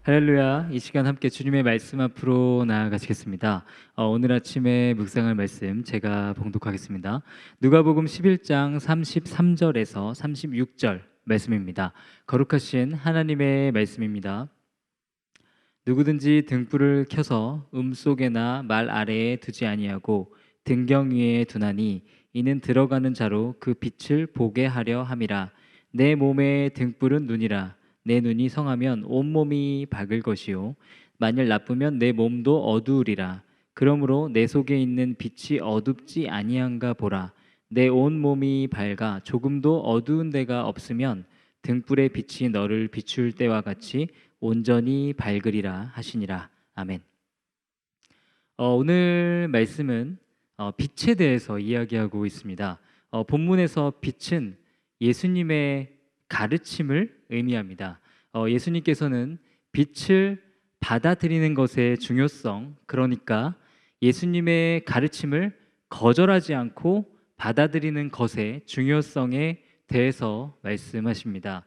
할렐루야. 이 시간 함께 주님의 말씀 앞으로 나아가시겠습니다. 오늘 아침에 묵상할 말씀 제가 봉독하겠습니다. 누가복음 11장 33절에서 36절 말씀입니다. 거룩하신 하나님의 말씀입니다. 누구든지 등불을 켜서 속에나 말 아래에 두지 아니하고 등경 위에 두나니 이는 들어가는 자로 그 빛을 보게 하려 함이라. 내 몸의 등불은 눈이라. 내 눈이 성하면 온몸이 밝을 것이요 만일 나쁘면 내 몸도 어두우리라. 그러므로 내 속에 있는 빛이 어둡지 아니한가 보라. 내 온 몸이 밝아 조금도 어두운 데가 없으면 등불의 빛이 너를 비출 때와 같이 온전히 밝으리라 하시니라. 아멘. 오늘 말씀은 빛에 대해서 이야기하고 있습니다. 본문에서 빛은 예수님의 가르침을 의미합니다. 예수님께서는 빛을 받아들이는 것의 중요성, 그러니까 예수님의 가르침을 거절하지 않고 받아들이는 것의 중요성에 대해서 말씀하십니다.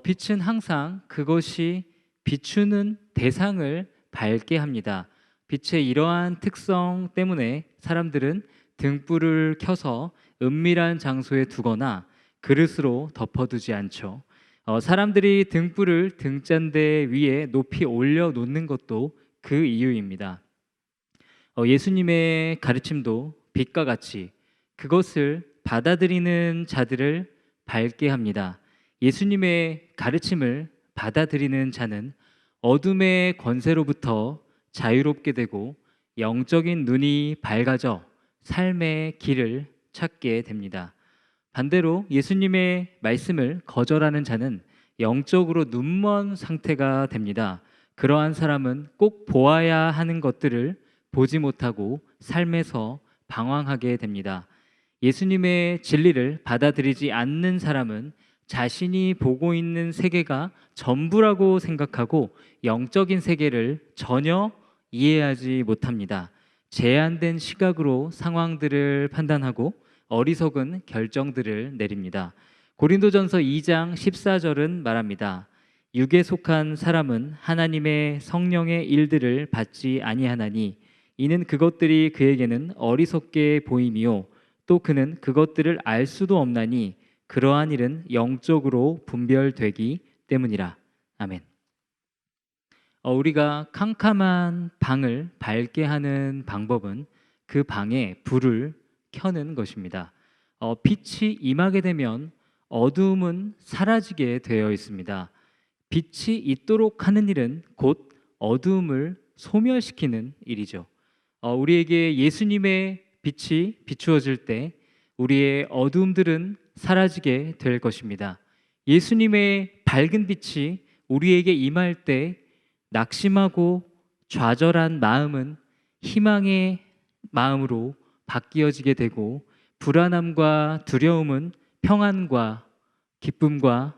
빛은 항상 그것이 비추는 대상을 밝게 합니다. 빛의 이러한 특성 때문에 사람들은 등불을 켜서 은밀한 장소에 두거나 그릇으로 덮어두지 않죠. 사람들이 등불을 등잔대 위에 높이 올려 놓는 것도 그 이유입니다. 예수님의 가르침도 빛과 같이 그것을 받아들이는 자들을 밝게 합니다. 예수님의 가르침을 받아들이는 자는 어둠의 권세로부터 자유롭게 되고 영적인 눈이 밝아져 삶의 길을 찾게 됩니다. 반대로 예수님의 말씀을 거절하는 자는 영적으로 눈먼 상태가 됩니다. 그러한 사람은 꼭 보아야 하는 것들을 보지 못하고 삶에서 방황하게 됩니다. 예수님의 진리를 받아들이지 않는 사람은 자신이 보고 있는 세계가 전부라고 생각하고 영적인 세계를 전혀 이해하지 못합니다. 제한된 시각으로 상황들을 판단하고 어리석은 결정들을 내립니다. 고린도전서 2장 14절은 말합니다. 육에 속한 사람은 하나님의 성령의 일들을 받지 아니하나니 이는 그것들이 그에게는 어리석게 보임이요 또 그는 그것들을 알 수도 없나니 그러한 일은 영적으로 분별되기 때문이라. 아멘. 우리가 캄캄한 방을 밝게 하는 방법은 그 방에 불을 켜는 것입니다. 빛이 임하게 되면 어두움은 사라지게 되어 있습니다. 빛이 있도록 하는 일은 곧 어두움을 소멸시키는 일이죠. 우리에게 예수님의 빛이 비추어질 때 우리의 어두움들은 사라지게 될 것입니다. 예수님의 밝은 빛이 우리에게 임할 때 낙심하고 좌절한 마음은 희망의 마음으로 바뀌어지게 되고 불안함과 두려움은 평안과 기쁨과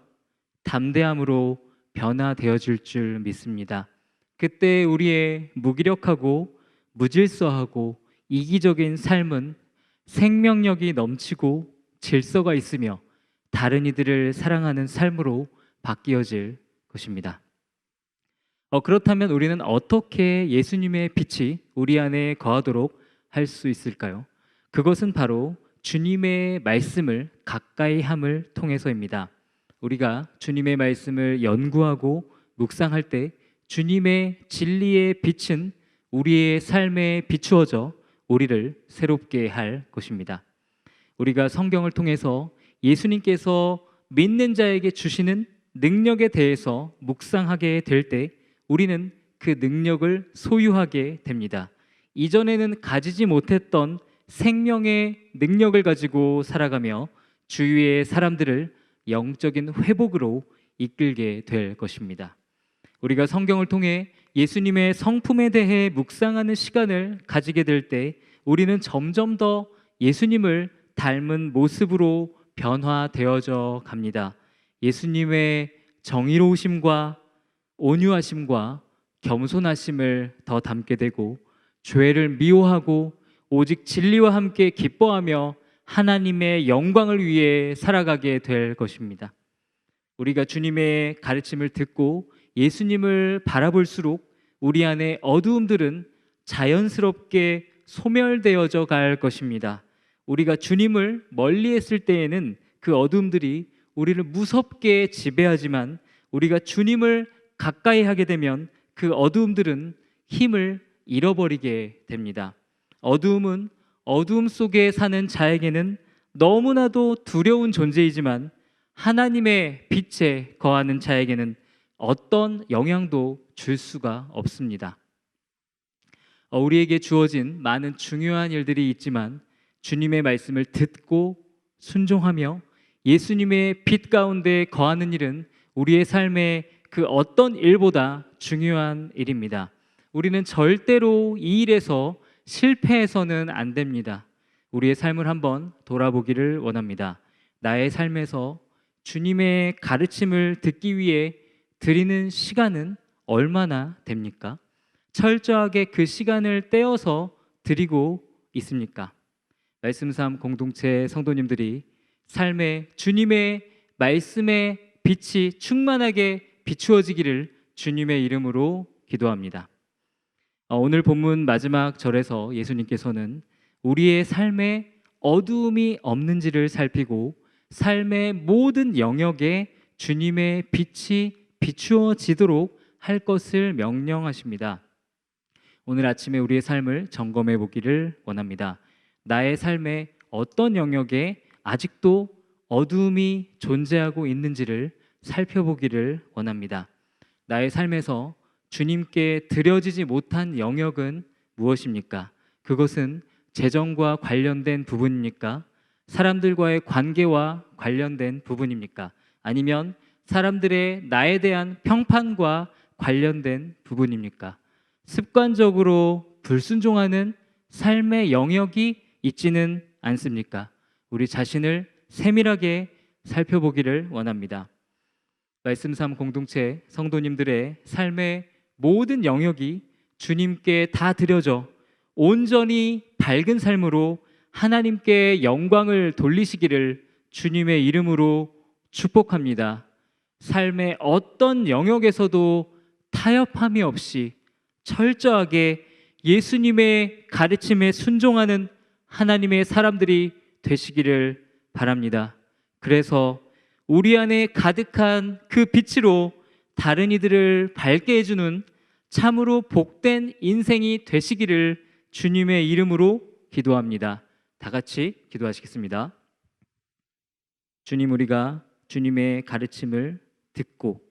담대함으로 변화되어질 줄 믿습니다. 그때 우리의 무기력하고 무질서하고 이기적인 삶은 생명력이 넘치고 질서가 있으며 다른 이들을 사랑하는 삶으로 바뀌어질 것입니다. 그렇다면 우리는 어떻게 예수님의 빛이 우리 안에 거하도록 할 수 있을까요? 그것은 바로 주님의 말씀을 가까이 함을 통해서입니다. 우리가 주님의 말씀을 연구하고 묵상할 때 주님의 진리의 빛은 우리의 삶에 비추어져 우리를 새롭게 할 것입니다. 우리가 성경을 통해서 예수님께서 믿는 자에게 주시는 능력에 대해서 묵상하게 될 때 우리는 그 능력을 소유하게 됩니다. 이전에는 가지지 못했던 생명의 능력을 가지고 살아가며 주위의 사람들을 영적인 회복으로 이끌게 될 것입니다. 우리가 성경을 통해 예수님의 성품에 대해 묵상하는 시간을 가지게 될 때 우리는 점점 더 예수님을 닮은 모습으로 변화되어져 갑니다. 예수님의 정의로우심과 온유하심과 겸손하심을 더 담게 되고 죄를 미워하고 오직 진리와 함께 기뻐하며 하나님의 영광을 위해 살아가게 될 것입니다. 우리가 주님의 가르침을 듣고 예수님을 바라볼수록 우리 안에 어두움들은 자연스럽게 소멸되어져 갈 것입니다. 우리가 주님을 멀리 했을 때에는 그 어두움들이 우리를 무섭게 지배하지만 우리가 주님을 가까이 하게 되면 그 어두움들은 힘을 잃어버리게 됩니다. 어두움은 어두움 속에 사는 자에게는 너무나도 두려운 존재이지만 하나님의 빛에 거하는 자에게는 어떤 영향도 줄 수가 없습니다. 우리에게 주어진 많은 중요한 일들이 있지만 주님의 말씀을 듣고 순종하며 예수님의 빛 가운데 거하는 일은 우리의 삶의 그 어떤 일보다 중요한 일입니다. 우리는 절대로 이 일에서 실패해서는 안 됩니다. 우리의 삶을 한번 돌아보기를 원합니다. 나의 삶에서 주님의 가르침을 듣기 위해 드리는 시간은 얼마나 됩니까? 철저하게 그 시간을 떼어서 드리고 있습니까? 말씀 삶 공동체 성도님들이 삶에 주님의 말씀의 빛이 충만하게 비추어지기를 주님의 이름으로 기도합니다. 오늘 본문 마지막 절에서 예수님께서는 우리의 삶에 어두움이 없는지를 살피고 삶의 모든 영역에 주님의 빛이 비추어지도록 할 것을 명령하십니다. 오늘 아침에 우리의 삶을 점검해 보기를 원합니다. 나의 삶의 어떤 영역에 아직도 어두움이 존재하고 있는지를 살펴보기를 원합니다. 나의 삶에서 주님께 드려지지 못한 영역은 무엇입니까? 그것은 재정과 관련된 부분입니까? 사람들과의 관계와 관련된 부분입니까? 아니면 사람들의 나에 대한 평판과 관련된 부분입니까? 습관적으로 불순종하는 삶의 영역이 있지는 않습니까? 우리 자신을 세밀하게 살펴보기를 원합니다. 말씀 삶 공동체 성도님들의 삶의 모든 영역이 주님께 다 드려져 온전히 밝은 삶으로 하나님께 영광을 돌리시기를 주님의 이름으로 축복합니다. 삶의 어떤 영역에서도 타협함이 없이 철저하게 예수님의 가르침에 순종하는 하나님의 사람들이 되시기를 바랍니다. 그래서 우리 안에 가득한 그 빛으로 다른 이들을 밝게 해주는 참으로 복된 인생이 되시기를 주님의 이름으로 기도합니다. 다 같이 기도하시겠습니다. 주님, 우리가 주님의 가르침을 듣고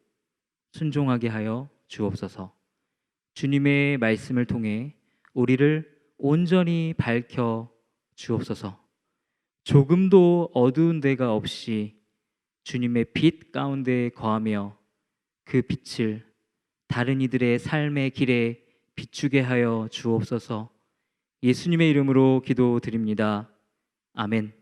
순종하게 하여 주옵소서. 주님의 말씀을 통해 우리를 온전히 밝혀 주옵소서. 조금도 어두운 데가 없이 주님의 빛 가운데 거하며 그 빛을 다른 이들의 삶의 길에 비추게 하여 주옵소서. 예수님의 이름으로 기도드립니다. 아멘.